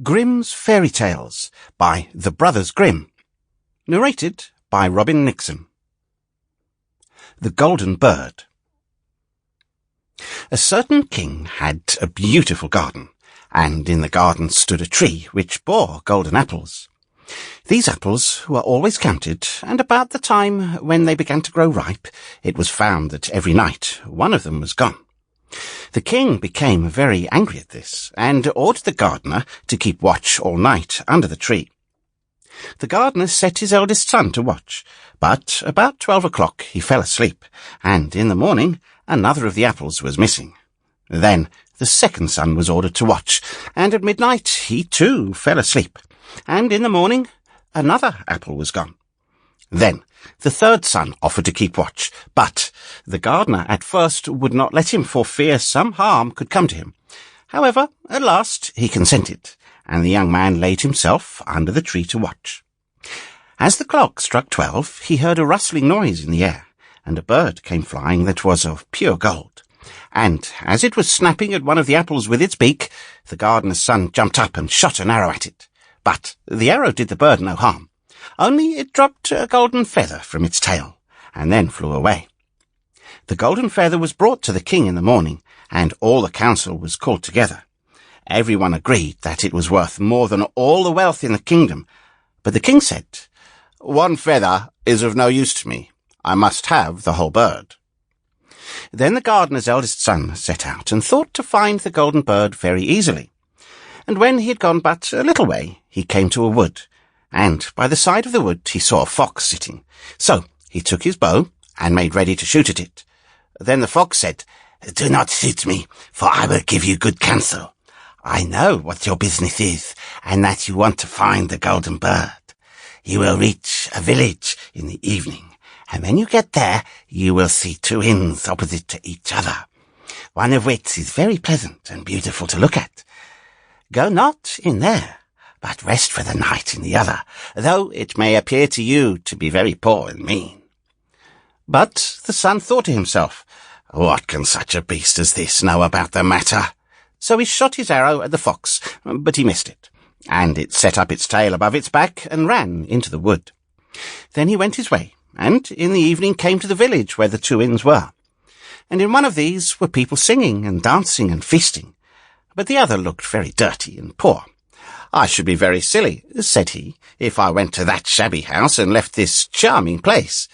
Grimm's Fairy Tales by the Brothers Grimm. Narrated by Robin Nixon. The Golden Bird. A certain king had a beautiful garden, and in the garden stood a tree which bore golden apples. These apples were always counted, and about the time when they began to grow ripe, it was found that every night one of them was gone. The king became very angry at this, and ordered the gardener to keep watch all night under the tree. The gardener set his eldest son to watch, but about 12 o'clock he fell asleep, and in the morning another of the apples was missing. Then the second son was ordered to watch, and at midnight he too fell asleep, and in the morning another apple was gone. Then the third son offered to keep watch, but the gardener at first would not let him for fear some harm could come to him. However, at last he consented, and the young man laid himself under the tree to watch. As the clock struck 12, he heard a rustling noise in the air, and a bird came flying that was of pure gold. And as it was snapping at one of the apples with its beak, the gardener's son jumped up and shot an arrow at it. But the arrow did the bird no harm. Only it dropped a golden feather from its tail, and then flew away. The golden feather was brought to the king in the morning, and all the council was called together. Everyone agreed that it was worth more than all the wealth in the kingdom, but the king said, "One feather is of no use to me. I must have the whole bird." Then the gardener's eldest son set out and thought to find the golden bird very easily. And when he had gone but a little way, he came to a wood, and by the side of the wood he saw a fox sitting. So he took his bow and made ready to shoot at it. Then the fox said, "Do not shoot me, for I will give you good counsel. I know what your business is, and that you want to find the golden bird. You will reach a village in the evening, and when you get there, you will see two inns opposite to each other, one of which is very pleasant and beautiful to look at. Go not in there, but rest for the night in the other, though it may appear to you to be very poor and mean." But the son thought to himself, "What can such a beast as this know about the matter?" So he shot his arrow at the fox, but he missed it, and it set up its tail above its back and ran into the wood. Then he went his way, and in the evening came to the village where the two inns were. And in one of these were people singing and dancing and feasting, but the other looked very dirty and poor. "I should be very silly," said he, "if I went to that shabby house and left this charming place."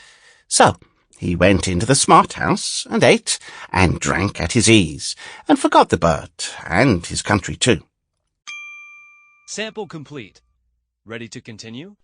So he went into the smart house and ate and drank at his ease, and forgot the bird and his country too. Sample complete. Ready to continue?